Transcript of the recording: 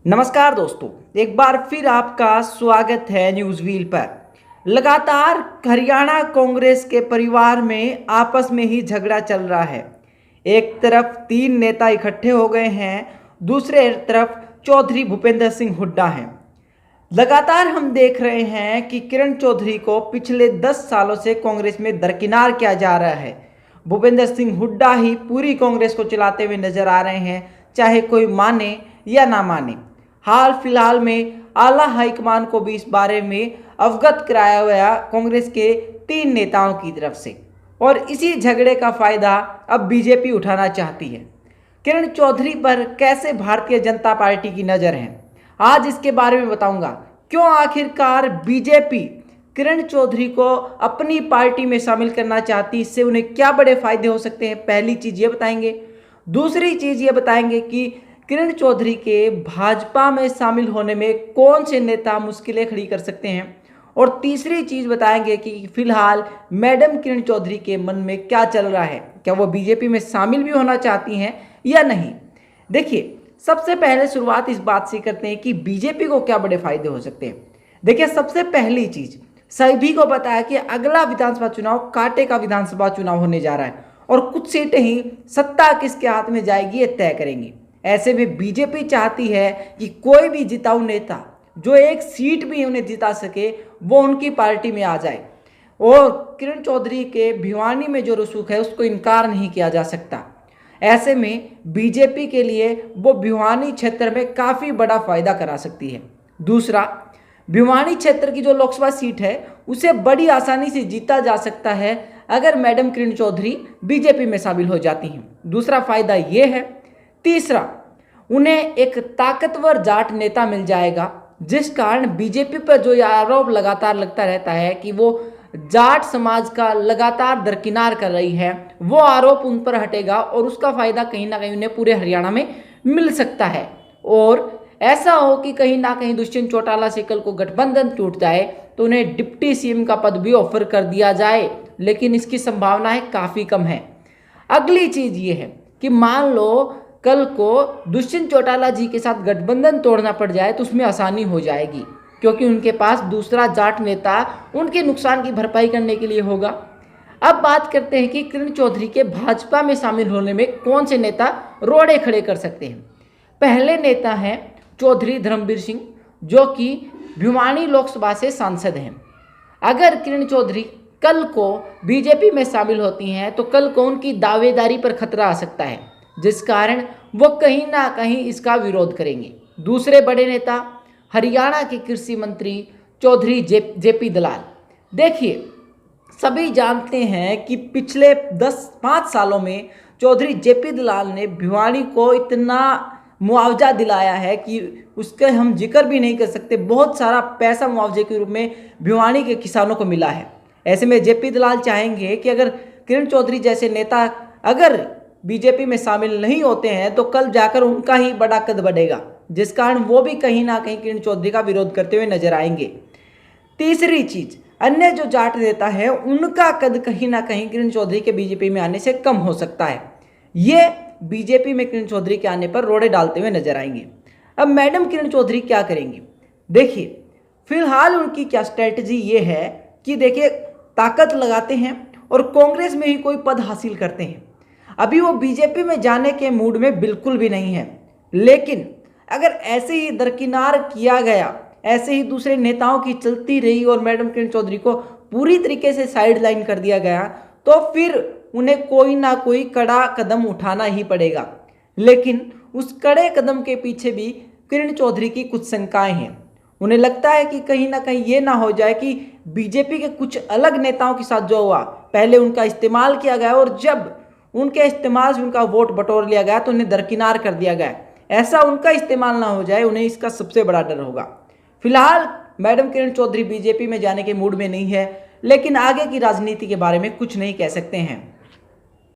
नमस्कार दोस्तों, एक बार फिर आपका स्वागत है न्यूज़ व्हील पर। लगातार हरियाणा कांग्रेस के परिवार में आपस में ही झगड़ा चल रहा है। एक तरफ 3 नेता इकट्ठे हो गए हैं, दूसरे तरफ चौधरी भूपेंद्र सिंह हुड्डा हैं। लगातार हम देख रहे हैं कि किरण चौधरी को पिछले 10 सालों से कांग्रेस में दरकिनार किया जा रहा है। भूपेंद्र सिंह हुड्डा ही पूरी कांग्रेस को चलाते हुए नजर आ रहे हैं, चाहे कोई माने या ना माने। हाल फिलहाल में आला हाईकमान को भी इस बारे में अवगत कराया गया कांग्रेस के 3 नेताओं की तरफ से, और इसी झगड़े का फायदा अब बीजेपी उठाना चाहती है। किरण चौधरी पर कैसे भारतीय जनता पार्टी की नज़र है, आज इसके बारे में बताऊंगा। क्यों आखिरकार बीजेपी किरण चौधरी को अपनी पार्टी में शामिल करना चाहती, इससे उन्हें क्या बड़े फायदे हो सकते हैं, पहली चीज़ ये बताएंगे। दूसरी चीज़ ये बताएंगे कि किरण चौधरी के भाजपा में शामिल होने में कौन से नेता मुश्किलें खड़ी कर सकते हैं, और तीसरी चीज़ बताएंगे कि फिलहाल मैडम किरण चौधरी के मन में क्या चल रहा है, क्या वो बीजेपी में शामिल भी होना चाहती हैं या नहीं। देखिए, सबसे पहले शुरुआत इस बात से करते हैं कि बीजेपी को क्या बड़े फायदे हो सकते हैं। देखिए, सबसे पहली चीज़ सभी को पता है कि अगला विधानसभा चुनाव कांटे का विधानसभा चुनाव होने जा रहा है, और कुछ सीटें ही सत्ता किसके हाथ में जाएगी ये तय करेंगी। ऐसे में बीजेपी चाहती है कि कोई भी जिताऊ नेता जो एक सीट भी उन्हें जिता सके वो उनकी पार्टी में आ जाए, और किरण चौधरी के भिवानी में जो रसूख है उसको इनकार नहीं किया जा सकता। ऐसे में बीजेपी के लिए वो भिवानी क्षेत्र में काफ़ी बड़ा फायदा करा सकती है। दूसरा, भिवानी क्षेत्र की जो लोकसभा सीट है उसे बड़ी आसानी से जीता जा सकता है अगर मैडम किरण चौधरी बीजेपी में शामिल हो जाती हैं। दूसरा फायदा ये है। तीसरा, उन्हें एक ताकतवर जाट नेता मिल जाएगा, जिस कारण बीजेपी पर जो ये आरोप लगातार लगता रहता है कि वो जाट समाज का लगातार दरकिनार कर रही है, वो आरोप उन पर हटेगा और उसका फायदा कहीं ना कहीं उन्हें पूरे हरियाणा में मिल सकता है। और ऐसा हो कि कहीं ना कहीं दुष्यंत चौटाला से कल को गठबंधन टूट जाए तो उन्हें डिप्टी सीएम का पद भी ऑफर कर दिया जाए, लेकिन इसकी संभावनाएं काफ़ी कम है। अगली चीज़ ये है कि मान लो कल को दुष्यंत चौटाला जी के साथ गठबंधन तोड़ना पड़ जाए तो उसमें आसानी हो जाएगी, क्योंकि उनके पास दूसरा जाट नेता उनके नुकसान की भरपाई करने के लिए होगा। अब बात करते हैं कि किरण चौधरी के भाजपा में शामिल होने में कौन से नेता रोड़े खड़े कर सकते हैं। पहले नेता हैं चौधरी धर्मवीर सिंह, जो कि भिवानी लोकसभा से सांसद हैं। अगर किरण चौधरी कल को बीजेपी में शामिल होती हैं तो कल को उनकी दावेदारी पर खतरा आ सकता है, जिस कारण वो कहीं ना कहीं इसका विरोध करेंगे। दूसरे बड़े नेता हरियाणा के कृषि मंत्री चौधरी जेपी दलाल। देखिए, सभी जानते हैं कि पिछले 5 सालों में चौधरी जेपी दलाल ने भिवानी को इतना मुआवजा दिलाया है कि उसके हम जिक्र भी नहीं कर सकते। बहुत सारा पैसा मुआवजे के रूप में भिवानी के किसानों को मिला है। ऐसे में जेपी दलाल चाहेंगे कि अगर किरण चौधरी जैसे नेता अगर बीजेपी में शामिल नहीं होते हैं तो कल जाकर उनका ही बड़ा कद बढ़ेगा, जिस कारण वो भी कहीं ना कहीं किरण चौधरी का विरोध करते हुए नजर आएंगे। तीसरी चीज, अन्य जो जाट नेता है उनका कद कहीं ना कहीं किरण चौधरी के बीजेपी में आने से कम हो सकता है। ये बीजेपी में किरण चौधरी के आने पर रोड़े डालते हुए नजर आएंगे। अब मैडम किरण चौधरी क्या करेंगी? देखिए, फिलहाल उनकी क्या स्ट्रेटजी ये है कि देखिए, ताकत लगाते हैं और कांग्रेस में ही कोई पद हासिल करते हैं। अभी वो बीजेपी में जाने के मूड में बिल्कुल भी नहीं है, लेकिन अगर ऐसे ही दरकिनार किया गया, ऐसे ही दूसरे नेताओं की चलती रही और मैडम किरण चौधरी को पूरी तरीके से साइड लाइन कर दिया गया, तो फिर उन्हें कोई ना कोई कड़ा कदम उठाना ही पड़ेगा। लेकिन उस कड़े कदम के पीछे भी किरण चौधरी की कुछ शंकाएं हैं। उन्हें लगता है कि कहीं ना कहीं ये ना हो जाए कि बीजेपी के कुछ अलग नेताओं के साथ जो हुआ, पहले उनका इस्तेमाल किया गया और जब उनके इस्तेमाल से उनका वोट बटोर लिया गया तो उन्हें दरकिनार कर दिया गया। ऐसा उनका इस्तेमाल ना हो जाए, उन्हें इसका सबसे बड़ा डर होगा। फिलहाल मैडम किरण चौधरी बीजेपी में जाने के मूड में नहीं है, लेकिन आगे की राजनीति के बारे में कुछ नहीं कह सकते हैं।